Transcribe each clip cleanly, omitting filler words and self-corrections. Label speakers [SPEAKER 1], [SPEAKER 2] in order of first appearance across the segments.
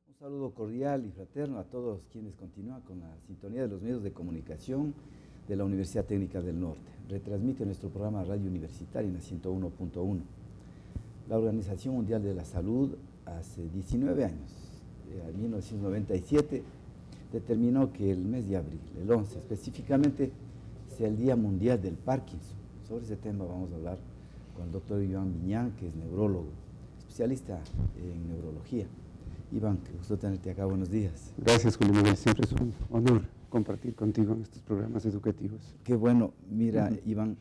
[SPEAKER 1] Un saludo cordial y fraterno a todos quienes continúan con la sintonía de los medios de comunicación de la Universidad Técnica del Norte. Retransmite nuestro programa Radio Universitaria en la 101.1. La Organización Mundial de la Salud hace 19 años, en 1997, determinó que el mes de abril, el 11 específicamente, sea el Día Mundial del Parkinson. Sobre ese tema vamos a hablar con el doctor Iván Viñán, que es neurólogo, especialista en neurología. Iván, qué gusto tenerte acá, buenos días.
[SPEAKER 2] Gracias, Julio Miguel, siempre es un honor compartir contigo en estos programas educativos.
[SPEAKER 1] Qué bueno, mira, Iván,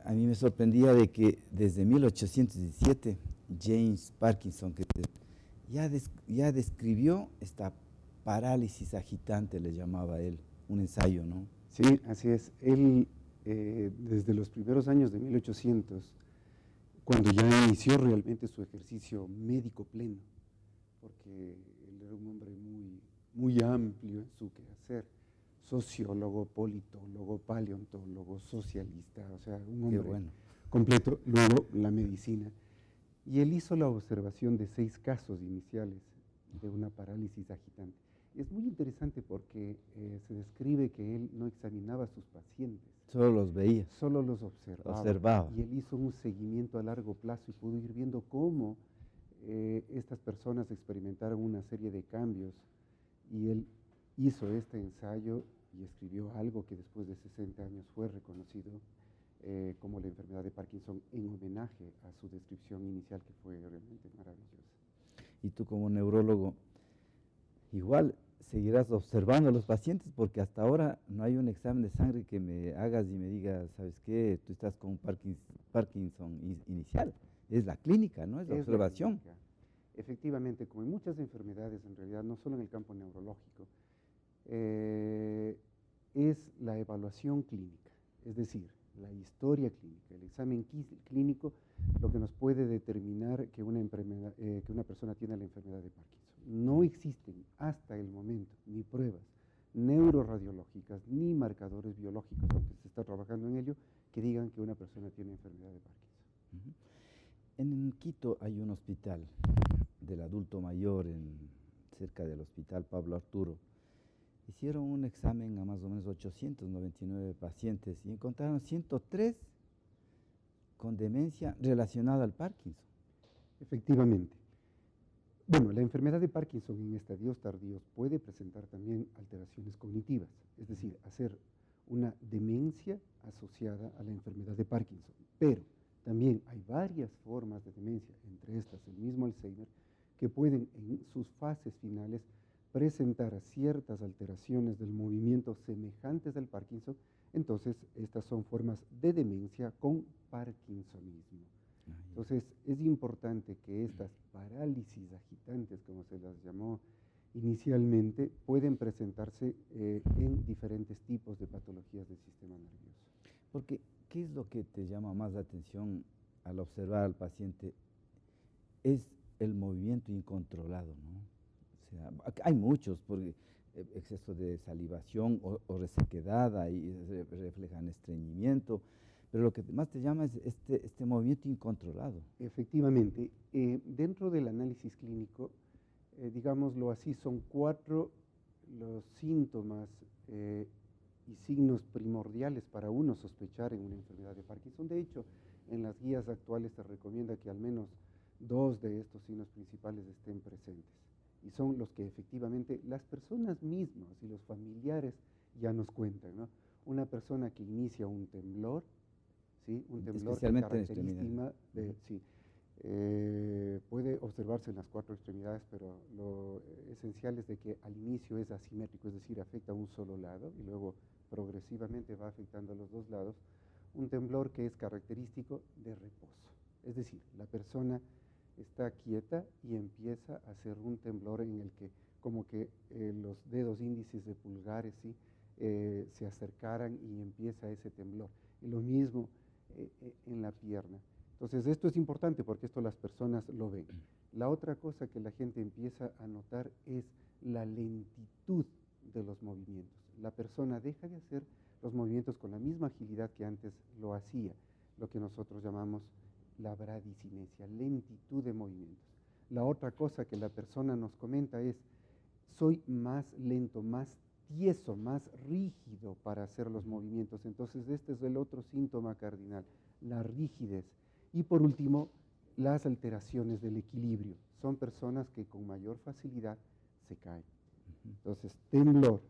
[SPEAKER 1] a mí me sorprendía de que desde 1817 James Parkinson, que ya describió esta parálisis agitante, le llamaba él, un ensayo, ¿no?
[SPEAKER 2] Sí, así es. Él, desde los primeros años de 1800, cuando ya inició realmente su ejercicio médico pleno, porque él era un hombre muy amplio en su quehacer, sociólogo, politólogo, paleontólogo, socialista, o sea, un hombre completo, luego la medicina. Y él hizo la observación de 6 casos iniciales de una parálisis agitante. Es muy interesante porque se describe que él no examinaba a sus pacientes.
[SPEAKER 1] Solo los veía.
[SPEAKER 2] Solo los
[SPEAKER 1] observaba.
[SPEAKER 2] Y él hizo un seguimiento a largo plazo y pudo ir viendo cómo estas personas experimentaron una serie de cambios. Y él hizo este ensayo y escribió algo que después de 60 años fue reconocido como la enfermedad de Parkinson, en homenaje a su descripción inicial, que fue realmente maravillosa.
[SPEAKER 1] Y tú, como neurólogo, igual seguirás observando a los pacientes, porque hasta ahora no hay un examen de sangre que me hagas y me digas, ¿sabes qué? Tú estás con Parkinson inicial. Es la clínica, ¿no? Es la observación.
[SPEAKER 2] Efectivamente, como en muchas enfermedades, en realidad, no solo en el campo neurológico, es la evaluación clínica, es decir, la historia clínica, el examen clínico, lo que nos puede determinar que una persona tiene la enfermedad de Parkinson. No existen hasta el momento ni pruebas neuroradiológicas ni marcadores biológicos, aunque se está trabajando en ello, que digan que una persona tiene enfermedad de Parkinson.
[SPEAKER 1] En Quito hay un hospital del adulto mayor cerca del hospital Pablo Arturo. Hicieron un examen a más o menos 899 pacientes y encontraron 103 con demencia relacionada al Parkinson.
[SPEAKER 2] Efectivamente. Bueno, la enfermedad de Parkinson en estadios tardíos puede presentar también alteraciones cognitivas, es decir, hacer una demencia asociada a la enfermedad de Parkinson. Pero también hay varias formas de demencia, entre estas el mismo Alzheimer, que pueden en sus fases finales presentar ciertas alteraciones del movimiento semejantes al Parkinson. Entonces, estas son formas de demencia con parkinsonismo. Entonces, es importante que estas parálisis agitantes, como se las llamó inicialmente, pueden presentarse en diferentes tipos de patologías del sistema nervioso.
[SPEAKER 1] Porque, ¿qué es lo que te llama más la atención al observar al paciente? Es el movimiento incontrolado, ¿no? O sea, hay muchos, porque exceso de salivación o resequedad, ahí reflejan estreñimiento, pero lo que más te llama es este movimiento incontrolado.
[SPEAKER 2] Efectivamente, dentro del análisis clínico, digámoslo así, son 4 los síntomas y signos primordiales para uno sospechar en una enfermedad de Parkinson. De hecho, en las guías actuales se recomienda que al menos 2 de estos signos principales estén presentes. Y son los que efectivamente las personas mismas y los familiares ya nos cuentan, ¿no? Una persona que inicia un temblor, ¿sí? Un temblor que característica puede observarse en las 4 extremidades, pero lo esencial es de que al inicio es asimétrico, es decir, afecta a un solo lado y luego progresivamente va afectando a los 2 lados. Un temblor que es característico de reposo, es decir, la persona está quieta y empieza a hacer un temblor en el que como que los dedos índices de pulgares, ¿sí? Se acercaran y empieza ese temblor. Y lo mismo en la pierna. Entonces esto es importante porque esto las personas lo ven. La otra cosa que la gente empieza a notar es la lentitud de los movimientos. La persona deja de hacer los movimientos con la misma agilidad que antes lo hacía, lo que nosotros llamamos la bradicinesia, lentitud de movimientos. La otra cosa que la persona nos comenta es, soy más lento, más tieso, más rígido para hacer los movimientos. Entonces, este es el otro síntoma cardinal, la rigidez. Y por último, las alteraciones del equilibrio. Son personas que con mayor facilidad se caen. Entonces, temblor,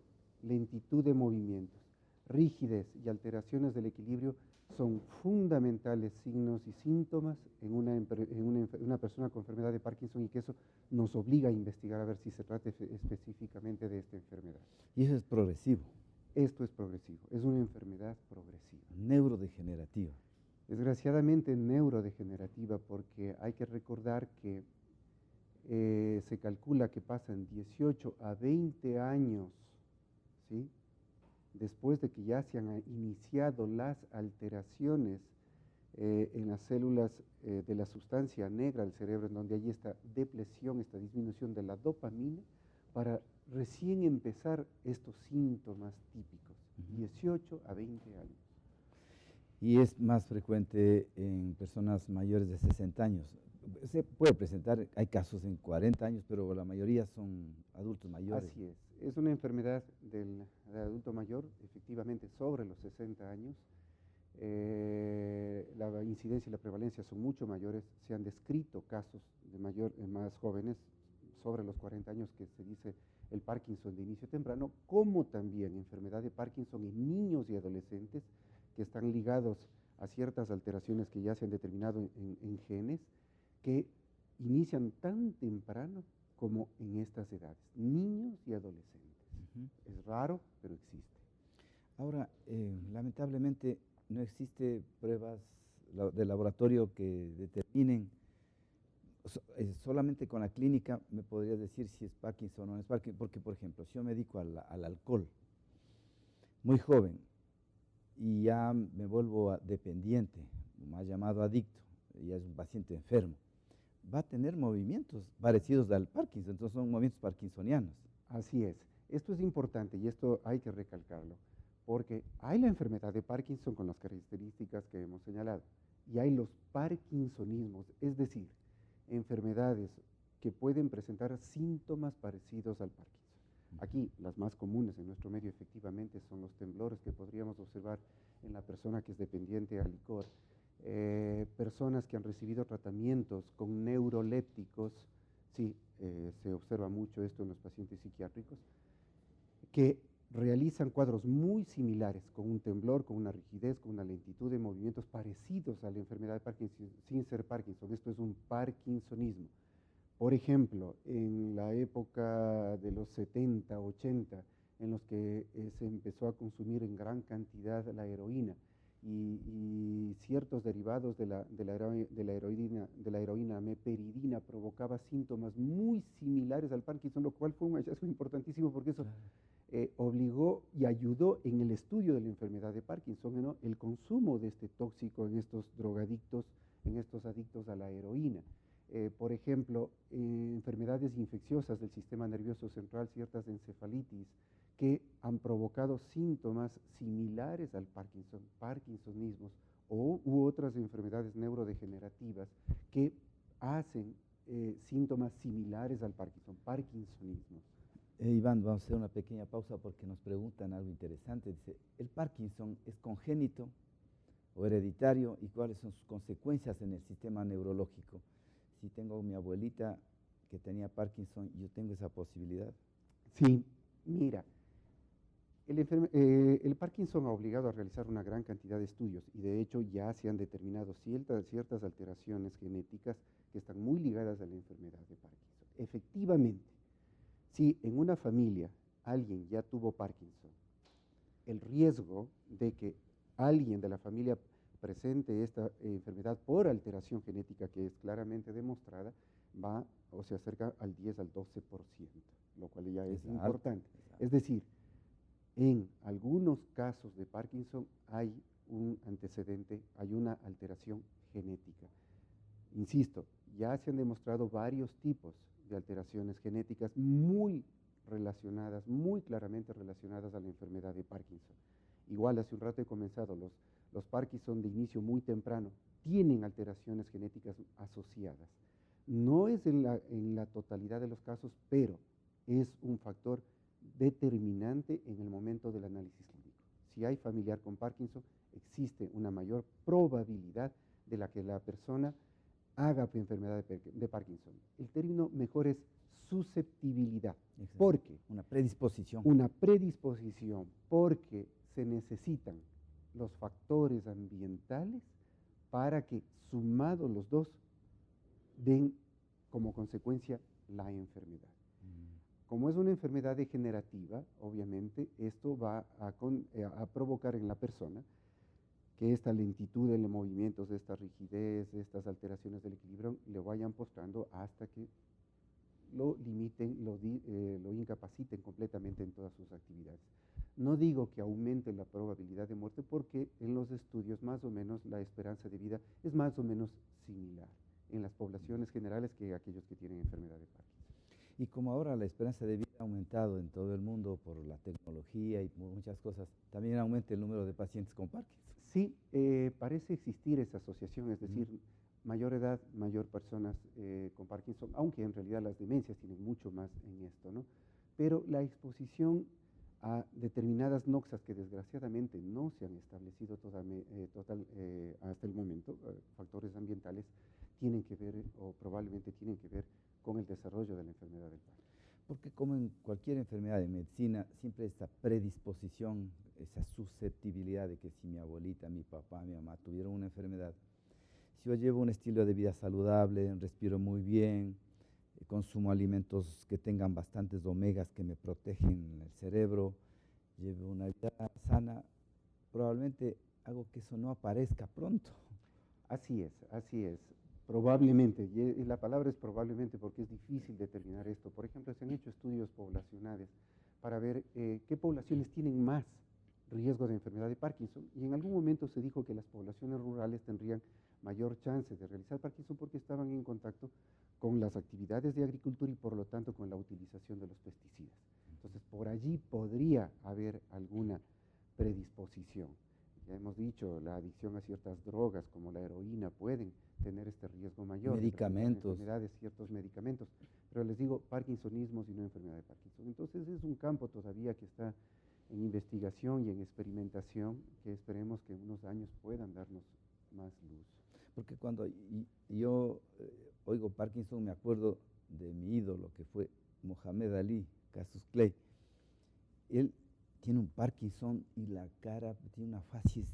[SPEAKER 2] lentitud de movimientos, rigidez y alteraciones del equilibrio son fundamentales signos y síntomas en una persona con enfermedad de Parkinson, y que eso nos obliga a investigar a ver si se trata específicamente de esta enfermedad.
[SPEAKER 1] Y eso es progresivo.
[SPEAKER 2] Esto es progresivo, es una enfermedad progresiva.
[SPEAKER 1] Neurodegenerativa.
[SPEAKER 2] Desgraciadamente neurodegenerativa, porque hay que recordar que se calcula que pasan 18 a 20 años, ¿sí?, después de que ya se han iniciado las alteraciones en las células de la sustancia negra del cerebro, en donde hay esta depresión, esta disminución de la dopamina, para recién empezar estos síntomas típicos, 18 a 20 años.
[SPEAKER 1] Y es más frecuente en personas mayores de 60 años. Se puede presentar, hay casos en 40 años, pero la mayoría son adultos mayores.
[SPEAKER 2] Así es una enfermedad del adulto mayor, efectivamente sobre los 60 años. La incidencia y la prevalencia son mucho mayores. Se han descrito casos de más jóvenes, sobre los 40 años, que se dice el Parkinson de inicio temprano, como también enfermedad de Parkinson en niños y adolescentes que están ligados a ciertas alteraciones que ya se han determinado en genes, que inician tan temprano como en estas edades, niños y adolescentes. Es raro, pero existe.
[SPEAKER 1] Ahora, lamentablemente no existe pruebas de laboratorio que determinen, solamente con la clínica me podría decir si es Parkinson o no es Parkinson, porque por ejemplo, si yo me dedico al alcohol muy joven y ya me vuelvo dependiente, más llamado adicto, ya es un paciente enfermo, va a tener movimientos parecidos al Parkinson, entonces son movimientos parkinsonianos.
[SPEAKER 2] Así es. Esto es importante y esto hay que recalcarlo, porque hay la enfermedad de Parkinson con las características que hemos señalado, y hay los parkinsonismos, es decir, enfermedades que pueden presentar síntomas parecidos al Parkinson. Aquí, las más comunes en nuestro medio efectivamente son los temblores que podríamos observar en la persona que es dependiente al licor, personas que han recibido tratamientos con neurolépticos, sí, se observa mucho esto en los pacientes psiquiátricos, que realizan cuadros muy similares, con un temblor, con una rigidez, con una lentitud de movimientos parecidos a la enfermedad de Parkinson, sin ser Parkinson. Esto es un parkinsonismo. Por ejemplo, en la época de los 70, 80, en los que se empezó a consumir en gran cantidad la heroína y ciertos derivados de la heroína, meperidina, provocaba síntomas muy similares al Parkinson, lo cual fue un hallazgo importantísimo, porque eso obligó y ayudó en el estudio de la enfermedad de Parkinson, ¿no?, el consumo de este tóxico en estos drogadictos, en estos adictos a la heroína. Por ejemplo, enfermedades infecciosas del sistema nervioso central, ciertas encefalitis, que han provocado síntomas similares al Parkinson, parkinsonismos, u otras enfermedades neurodegenerativas que hacen síntomas similares al Parkinson, parkinsonismos.
[SPEAKER 1] Iván, vamos a hacer una pequeña pausa porque nos preguntan algo interesante. Dice, ¿el Parkinson es congénito o hereditario y cuáles son sus consecuencias en el sistema neurológico? Si tengo a mi abuelita que tenía Parkinson, ¿yo tengo esa posibilidad?
[SPEAKER 2] Sí, mira, el Parkinson ha obligado a realizar una gran cantidad de estudios, y de hecho ya se han determinado ciertas alteraciones genéticas que están muy ligadas a la enfermedad de Parkinson. Efectivamente, si en una familia alguien ya tuvo Parkinson, el riesgo de que alguien de la familia presente esta enfermedad por alteración genética que es claramente demostrada va o se acerca al 10 al 12%, lo cual ya es importante. Es decir, en algunos casos de Parkinson hay un antecedente, hay una alteración genética. Insisto, ya se han demostrado varios tipos de alteraciones genéticas muy relacionadas, muy claramente relacionadas a la enfermedad de Parkinson. Igual hace un rato he comenzado, los Parkinson de inicio muy temprano tienen alteraciones genéticas asociadas. No es en la totalidad de los casos, pero es un factor determinante en el momento del análisis clínico. Si hay familiar con Parkinson, existe una mayor probabilidad de la que la persona haga enfermedad de Parkinson. El término mejor es susceptibilidad.
[SPEAKER 1] Exacto.
[SPEAKER 2] ¿Por qué?
[SPEAKER 1] Una predisposición.
[SPEAKER 2] Una predisposición, porque se necesitan los factores ambientales para que, sumados los dos, den como consecuencia la enfermedad. Como es una enfermedad degenerativa, obviamente, esto va a provocar en la persona que esta lentitud de los movimientos, esta rigidez, estas alteraciones del equilibrio, le vayan postrando hasta que lo limiten, lo incapaciten completamente en todas sus actividades. No digo que aumente la probabilidad de muerte, porque en los estudios más o menos la esperanza de vida es más o menos similar en las poblaciones generales que aquellos que tienen enfermedad de Parkinson.
[SPEAKER 1] Y como ahora la esperanza de vida ha aumentado en todo el mundo por la tecnología y por muchas cosas, también aumenta el número de pacientes con Parkinson.
[SPEAKER 2] Sí, parece existir esa asociación, es decir, mayor edad, mayor personas con Parkinson, aunque en realidad las demencias tienen mucho más en esto, ¿no? Pero la exposición a determinadas noxas que desgraciadamente no se han establecido hasta el momento, factores ambientales, tienen que ver o probablemente tienen que ver con el desarrollo de la enfermedad del Parkinson.
[SPEAKER 1] Porque como en cualquier enfermedad de medicina, siempre esta predisposición, esa susceptibilidad de que si mi abuelita, mi papá, mi mamá tuvieron una enfermedad, si yo llevo un estilo de vida saludable, respiro muy bien, consumo alimentos que tengan bastantes omegas que me protegen el cerebro, llevo una vida sana, probablemente hago que eso no aparezca pronto.
[SPEAKER 2] Así es. Probablemente, y la palabra es probablemente porque es difícil determinar esto. Por ejemplo, se han hecho estudios poblacionales para ver qué poblaciones tienen más riesgo de enfermedad de Parkinson, y en algún momento se dijo que las poblaciones rurales tendrían mayor chance de realizar Parkinson porque estaban en contacto con las actividades de agricultura y por lo tanto con la utilización de los pesticidas. Entonces, por allí podría haber alguna predisposición. Ya hemos dicho, la adicción a ciertas drogas como la heroína pueden tener este riesgo mayor.
[SPEAKER 1] Medicamentos.
[SPEAKER 2] Enfermedades, ciertos medicamentos. Pero les digo, parkinsonismo y no enfermedad de Parkinson. Entonces es un campo todavía que está en investigación y en experimentación, que esperemos que en unos años puedan darnos más luz.
[SPEAKER 1] Porque cuando yo oigo Parkinson, me acuerdo de mi ídolo, que fue Mohamed Ali, Cassius Clay. Él tiene un Parkinson y la cara tiene una fase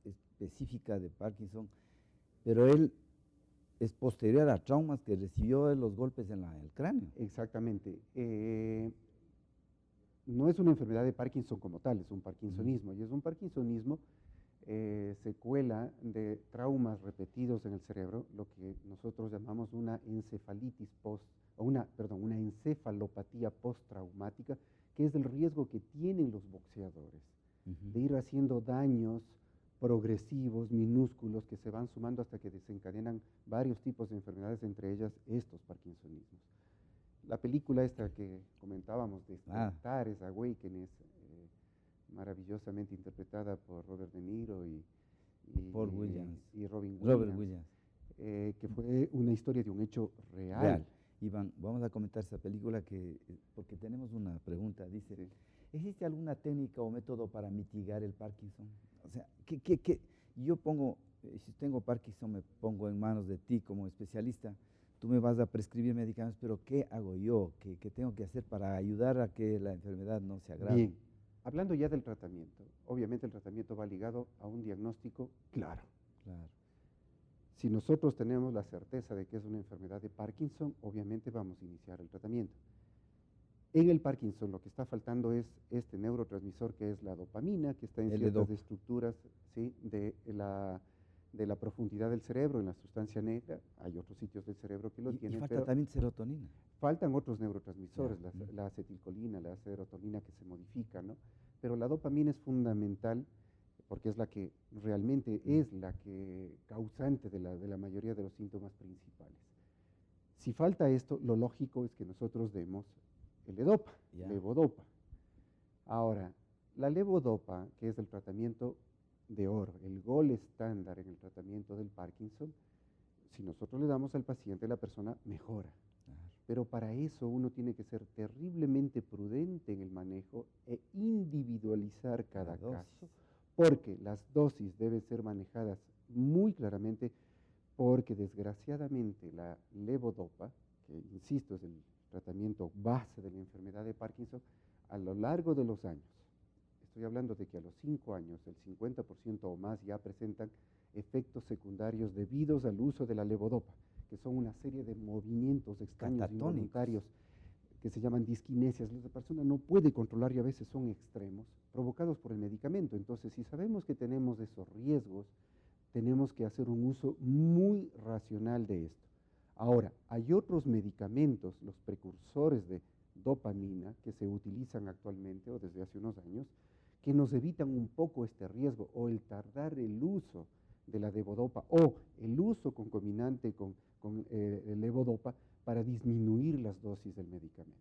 [SPEAKER 1] específica de Parkinson, pero él es posterior a traumas que recibió de los golpes en el cráneo.
[SPEAKER 2] Exactamente. No es una enfermedad de Parkinson como tal, es un parkinsonismo, y es un parkinsonismo secuela de traumas repetidos en el cerebro, lo que nosotros llamamos una encefalitis una encefalopatía postraumática, que es el riesgo que tienen los boxeadores de ir haciendo daños progresivos, minúsculos, que se van sumando hasta que desencadenan varios tipos de enfermedades, entre ellas estos parkinsonismos. La película esta que comentábamos, Despertar, es Awakening, maravillosamente interpretada por Robert De Niro y Robin Williams. Que fue una historia de un hecho real.
[SPEAKER 1] Iván, vamos a comentar esa película porque tenemos una pregunta. Dice, sí. ¿Existe alguna técnica o método para mitigar el Parkinson? O sea, yo si tengo Parkinson, me pongo en manos de ti como especialista, tú me vas a prescribir medicamentos, pero ¿qué hago yo? ¿Qué tengo que hacer para ayudar a que la enfermedad no se agrave?
[SPEAKER 2] Bien, hablando ya del tratamiento, obviamente el tratamiento va ligado a un diagnóstico claro. Si nosotros tenemos la certeza de que es una enfermedad de Parkinson, obviamente vamos a iniciar el tratamiento. En el Parkinson lo que está faltando es este neurotransmisor que es la dopamina, que está en ciertas estructuras, ¿sí?, de la profundidad del cerebro, en la sustancia negra. Hay otros sitios del cerebro que lo tienen.
[SPEAKER 1] Y falta también serotonina.
[SPEAKER 2] Faltan otros neurotransmisores, la acetilcolina, la serotonina que se modifica, ¿no? Pero la dopamina es fundamental porque es la que realmente es la que causante de la mayoría de los síntomas principales. Si falta esto, lo lógico es que nosotros demos el levodopa, levodopa. Ahora, la levodopa, que es el tratamiento de oro, el gol estándar en el tratamiento del Parkinson, si nosotros le damos al paciente, la persona mejora. Pero para eso uno tiene que ser terriblemente prudente en el manejo e individualizar cada caso, porque las dosis deben ser manejadas muy claramente, porque desgraciadamente la levodopa, que insisto es el tratamiento base de la enfermedad de Parkinson, a lo largo de los años, estoy hablando de que a los 5 años el 50% o más ya presentan efectos secundarios debidos al uso de la levodopa, que son una serie de movimientos extraños involuntarios que se llaman disquinesias. La persona no puede controlar y a veces son extremos, provocados por el medicamento. Entonces, si sabemos que tenemos esos riesgos, tenemos que hacer un uso muy racional de esto. Ahora, hay otros medicamentos, los precursores de dopamina, que se utilizan actualmente o desde hace unos años, que nos evitan un poco este riesgo o el tardar el uso de la levodopa o el uso concomitante con levodopa para disminuir las dosis del medicamento.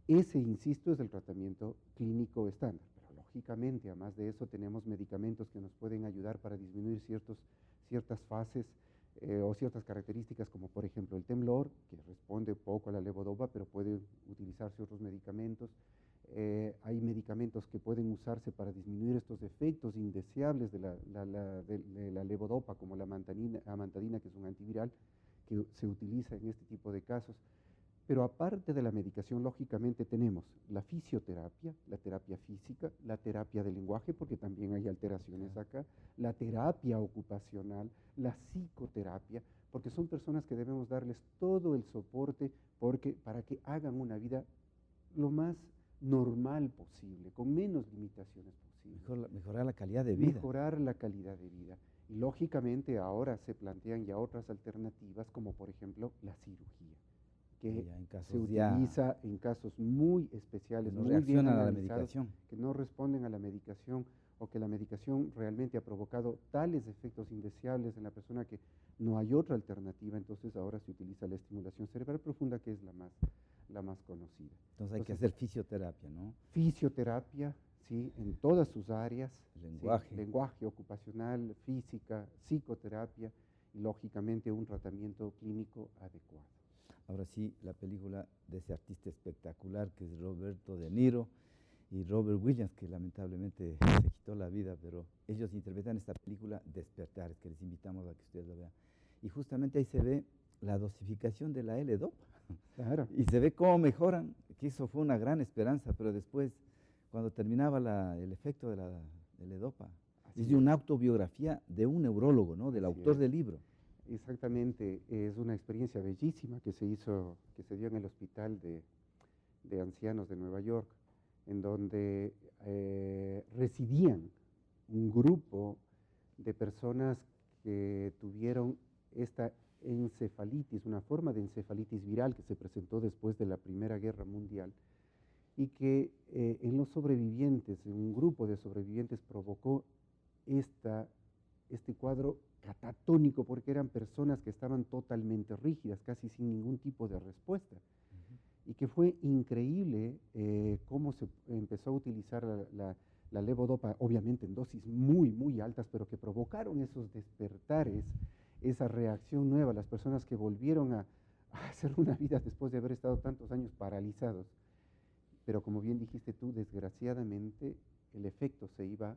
[SPEAKER 2] Ese, insisto, es el tratamiento clínico estándar, pero lógicamente, además de eso, tenemos medicamentos que nos pueden ayudar para disminuir ciertas fases o ciertas características, como por ejemplo el temblor, que responde poco a la levodopa, pero puede utilizarse otros medicamentos. Hay medicamentos que pueden usarse para disminuir estos efectos indeseables de la levodopa, como la amantadina, que es un antiviral, que se utiliza en este tipo de casos. Pero aparte de la medicación, lógicamente tenemos la fisioterapia, la terapia física, la terapia del lenguaje, porque también hay alteraciones acá, la terapia ocupacional, la psicoterapia, porque son personas que debemos darles todo el soporte para que hagan una vida lo más normal posible, con menos limitaciones posibles.
[SPEAKER 1] Mejorar la calidad de vida.
[SPEAKER 2] Mejorar la calidad de vida. Y lógicamente ahora se plantean ya otras alternativas, como por ejemplo la cirugía, que se utiliza en casos muy especiales,
[SPEAKER 1] no
[SPEAKER 2] muy bien
[SPEAKER 1] analizados, a la medicación,
[SPEAKER 2] que no responden a la medicación, o que la medicación realmente ha provocado tales efectos indeseables en la persona que no hay otra alternativa. Entonces ahora se utiliza la estimulación cerebral profunda, que es la más conocida.
[SPEAKER 1] Entonces hay que hacer fisioterapia, ¿no?
[SPEAKER 2] Fisioterapia, sí, en todas sus áreas.
[SPEAKER 1] Lenguaje.
[SPEAKER 2] Sí, lenguaje ocupacional, física, psicoterapia y lógicamente un tratamiento clínico adecuado.
[SPEAKER 1] Ahora sí, la película de ese artista espectacular que es Roberto De Niro y Robert Williams, que lamentablemente se quitó la vida, pero ellos interpretan esta película Despertares, que les invitamos a que ustedes lo vean. Y justamente ahí se ve la dosificación de la L-Dopa.
[SPEAKER 2] Claro.
[SPEAKER 1] Y se ve cómo mejoran, que eso fue una gran esperanza, pero después, cuando terminaba el efecto de la L-Dopa, es de una autobiografía de un neurólogo, ¿no? Del autor del libro.
[SPEAKER 2] Exactamente, es una experiencia bellísima que se dio en el hospital de ancianos de Nueva York, en donde residían un grupo de personas que tuvieron esta encefalitis, una forma de encefalitis viral que se presentó después de la Primera Guerra Mundial y que en los sobrevivientes, en un grupo de sobrevivientes provocó este cuadro catatónico, porque eran personas que estaban totalmente rígidas, casi sin ningún tipo de respuesta. Y que fue increíble cómo se empezó a utilizar la levodopa, obviamente en dosis muy, muy altas, pero que provocaron esos despertares, esa reacción nueva, las personas que volvieron a hacer una vida después de haber estado tantos años paralizados. Pero como bien dijiste tú, desgraciadamente el efecto se iba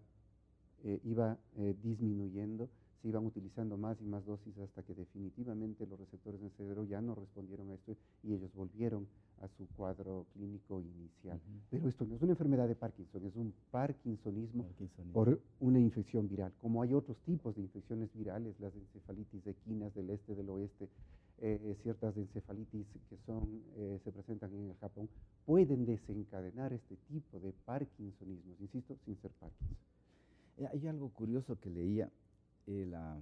[SPEAKER 2] disminuyendo, se iban utilizando más y más dosis hasta que definitivamente los receptores en el cerebro ya no respondieron a esto y ellos volvieron a su cuadro clínico inicial. Pero esto no es una enfermedad de Parkinson, es un parkinsonismo por una infección viral. Como hay otros tipos de infecciones virales, las encefalitis equinas del este, del oeste, ciertas encefalitis que se presentan en el Japón, pueden desencadenar este tipo de parkinsonismos, insisto, sin ser Parkinson.
[SPEAKER 1] Hay algo curioso que leía, la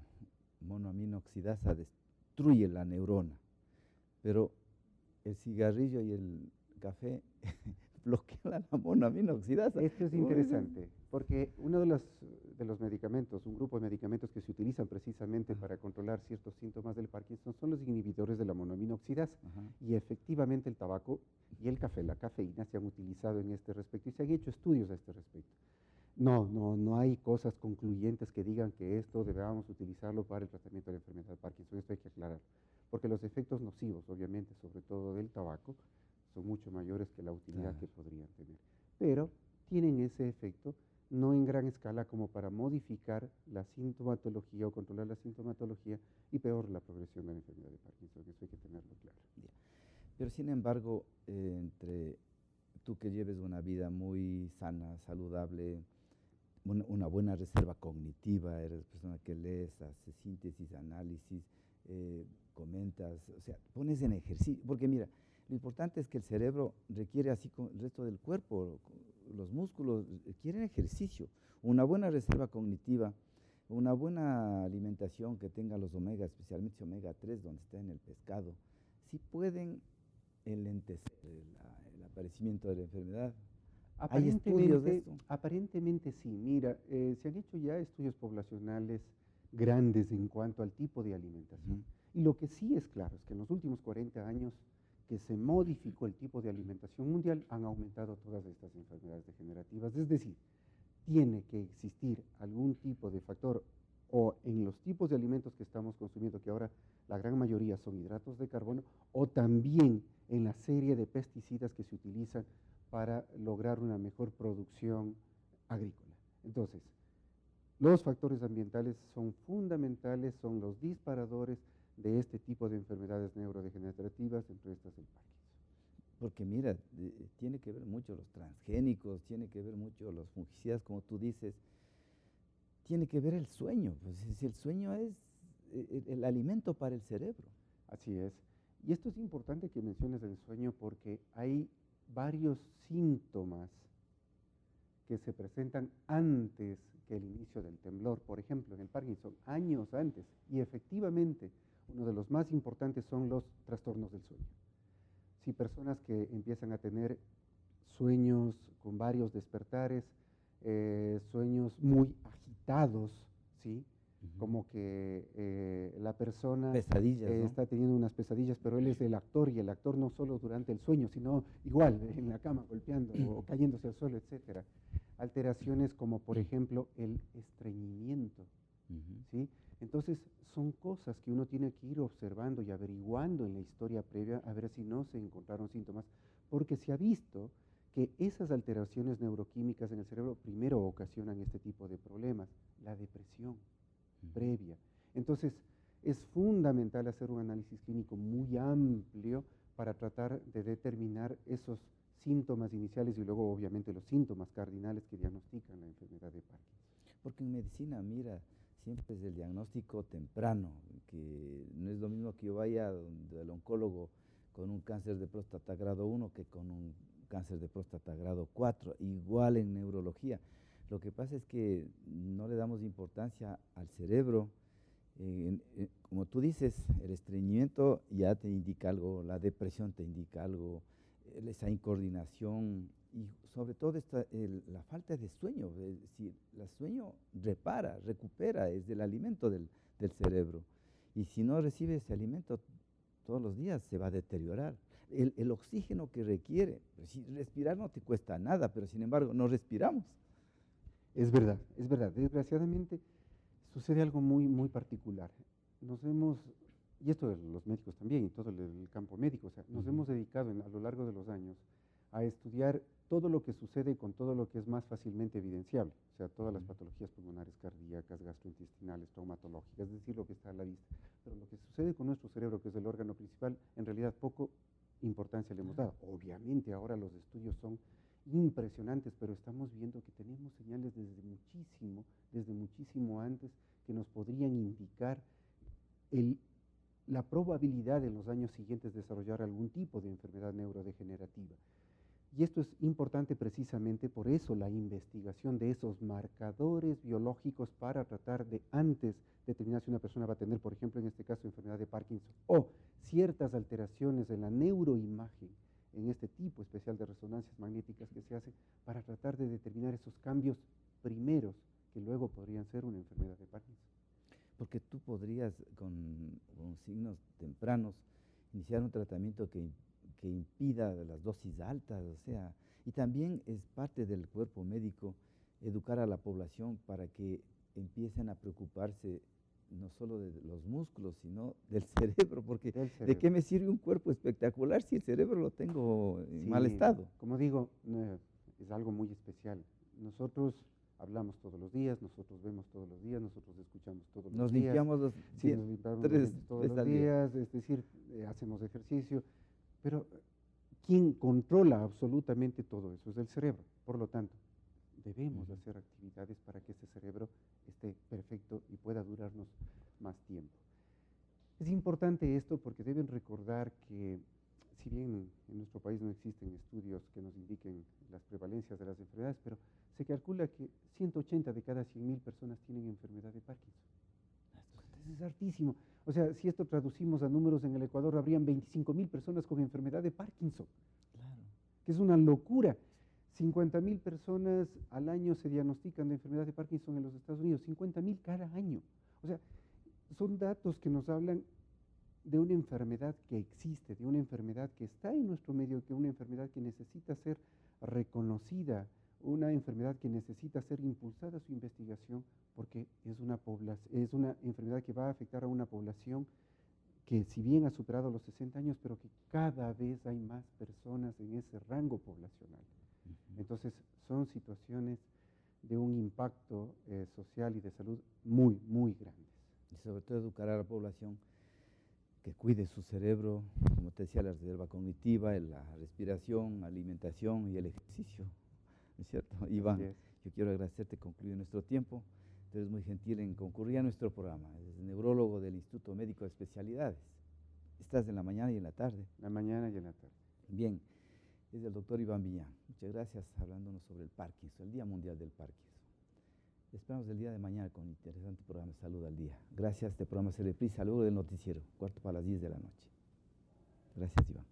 [SPEAKER 1] monoaminoxidasa destruye la neurona, pero el cigarrillo y el café bloquea la monoamina oxidasa.
[SPEAKER 2] Esto es interesante, porque uno de los medicamentos, un grupo de medicamentos que se utilizan precisamente para controlar ciertos síntomas del Parkinson son los inhibidores de la monoamina oxidasa.
[SPEAKER 1] Ajá.
[SPEAKER 2] Y efectivamente el tabaco y el café, la cafeína, se han utilizado en este respecto y se han hecho estudios a este respecto. No hay cosas concluyentes que digan que esto debamos utilizarlo para el tratamiento de la enfermedad de Parkinson. Esto hay que aclararlo, porque los efectos nocivos, obviamente, sobre todo del tabaco, son mucho mayores que la utilidad que podrían tener. Pero tienen ese efecto, no en gran escala como para modificar la sintomatología o controlar la sintomatología y peor la progresión de la enfermedad de Parkinson. Eso hay que tenerlo claro.
[SPEAKER 1] Ya. Pero sin embargo, entre tú que lleves una vida muy sana, saludable, una buena reserva cognitiva, eres persona que lees, haces síntesis, análisis, comentas, o sea, pones en ejercicio, porque mira, lo importante es que el cerebro requiere, así como el resto del cuerpo, los músculos requieren ejercicio, una buena reserva cognitiva, una buena alimentación que tenga los omega, especialmente omega 3, donde está en el pescado, sí pueden enlentecer el aparecimiento de la enfermedad. ¿Hay estudios de esto?
[SPEAKER 2] Aparentemente sí. Mira, se han hecho ya estudios poblacionales grandes en cuanto al tipo de alimentación. Y lo que sí es claro es que en los últimos 40 años que se modificó el tipo de alimentación mundial, han aumentado todas estas enfermedades degenerativas. Es decir, tiene que existir algún tipo de factor o en los tipos de alimentos que estamos consumiendo, que ahora la gran mayoría son hidratos de carbono, o también en la serie de pesticidas que se utilizan para lograr una mejor producción agrícola. Entonces, los factores ambientales son fundamentales, son los disparadores de este tipo de enfermedades neurodegenerativas, entre estas el Parkinson.
[SPEAKER 1] Porque mira, tiene que ver mucho los transgénicos, tiene que ver mucho los fungicidas, como tú dices, tiene que ver el sueño, pues si el sueño es el alimento para el cerebro.
[SPEAKER 2] Así es. Y esto es importante que menciones el sueño porque hay varios síntomas que se presentan antes que el inicio del temblor, por ejemplo, en el Parkinson, años antes, y efectivamente uno de los más importantes son los trastornos del sueño. Si personas que empiezan a tener sueños con varios despertares, sueños muy agitados, ¿sí? Como que la persona
[SPEAKER 1] pesadillas, ¿no?
[SPEAKER 2] está teniendo unas pesadillas, pero él es el actor, y el actor no solo durante el sueño, sino igual en la cama golpeando o cayéndose al suelo, etcétera. Alteraciones como, por ejemplo, el estreñimiento, ¿sí? Entonces, son cosas que uno tiene que ir observando y averiguando en la historia previa a ver si no se encontraron síntomas, porque se ha visto que esas alteraciones neuroquímicas en el cerebro primero ocasionan este tipo de problemas, la depresión previa. Entonces, es fundamental hacer un análisis clínico muy amplio para tratar de determinar esos síntomas iniciales y luego, obviamente, los síntomas cardinales que diagnostican la enfermedad de Parkinson.
[SPEAKER 1] Porque en medicina, mira, siempre es el diagnóstico temprano, que no es lo mismo que yo vaya donde el oncólogo con un cáncer de próstata grado 1 que con un cáncer de próstata grado 4, igual en neurología. Lo que pasa es que no le damos importancia al cerebro. Como tú dices, el estreñimiento ya te indica algo, la depresión te indica algo, esa incoordinación y sobre todo la falta de sueño. Es decir, el sueño recupera, es el alimento del cerebro. Y si no recibe ese alimento todos los días, se va a deteriorar. El oxígeno que requiere, pues, si respirar no te cuesta nada, pero sin embargo no respiramos.
[SPEAKER 2] Es verdad, es verdad. Desgraciadamente sucede algo muy, muy particular. Y esto los médicos también, y todo el campo médico, o sea, nos hemos dedicado a lo largo de los años a estudiar todo lo que sucede con todo lo que es más fácilmente evidenciable, o sea, todas las patologías pulmonares, cardíacas, gastrointestinales, traumatológicas, es decir, lo que está a la vista. Pero lo que sucede con nuestro cerebro, que es el órgano principal, en realidad poco importancia le hemos dado. Obviamente ahora los estudios son impresionantes, pero estamos viendo que tenemos señales desde muchísimo antes que nos podrían indicar la probabilidad en los años siguientes de desarrollar algún tipo de enfermedad neurodegenerativa. Y esto es importante precisamente por eso la investigación de esos marcadores biológicos para tratar de antes determinar si una persona va a tener, por ejemplo, en este caso, enfermedad de Parkinson o ciertas alteraciones en la neuroimagen en este tipo especial de resonancias magnéticas que se hacen para tratar de determinar esos cambios primeros que luego podrían ser una enfermedad de Parkinson.
[SPEAKER 1] Porque tú podrías, con signos tempranos, iniciar un tratamiento que impida las dosis altas, o sea, y también es parte del cuerpo médico educar a la población para que empiecen a preocuparse no solo de los músculos, sino del cerebro, porque ¿de qué me sirve un cuerpo espectacular si el cerebro lo tengo en mal estado?
[SPEAKER 2] Como digo, es algo muy especial. Nosotros hablamos todos los días, nosotros vemos todos los días, nosotros escuchamos todos los días.
[SPEAKER 1] Nos limpiamos
[SPEAKER 2] nos limpiamos los dientes todos los días, es decir, hacemos ejercicio, pero quien controla absolutamente todo eso es el cerebro. Por lo tanto, debemos hacer actividades para que ese cerebro esté perfecto y pueda durarnos más tiempo. Es importante esto porque deben recordar que, si bien en nuestro país no existen estudios que nos indiquen las prevalencias de las enfermedades, pero se calcula que 180 de cada 100.000 personas tienen enfermedad de Parkinson. Entonces es hartísimo. O sea, si esto traducimos a números, en el Ecuador habrían 25.000 personas con enfermedad de Parkinson. Claro. Que es una locura. 50.000 personas al año se diagnostican de enfermedad de Parkinson en los Estados Unidos, 50.000 cada año. O sea, son datos que nos hablan de una enfermedad que existe, de una enfermedad que está en nuestro medio, que una enfermedad que necesita ser reconocida, una enfermedad que necesita ser impulsada su investigación, porque es una enfermedad que va a afectar a una población que, si bien ha superado los 60 años, pero que cada vez hay más personas en ese rango poblacional. Entonces, son situaciones de un impacto social y de salud muy, muy grandes.
[SPEAKER 1] Y sobre todo educar a la población que cuide su cerebro, como te decía, la reserva cognitiva, la respiración, alimentación y el ejercicio, ¿no es cierto? Iván, yo quiero agradecerte, concluir nuestro tiempo. Tú eres muy gentil en concurrir a nuestro programa. Eres neurólogo del Instituto Médico de Especialidades. Estás en la mañana y en la tarde.
[SPEAKER 2] La mañana y en la tarde.
[SPEAKER 1] Bien. Es el doctor Iván Villán. Muchas gracias, hablándonos sobre el Parkinson, el Día Mundial del Parkinson. Esperamos el día de mañana con un interesante programa de Salud al Día. Gracias, este programa se reprisa luego del noticiero, 10:15 de la noche. Gracias, Iván.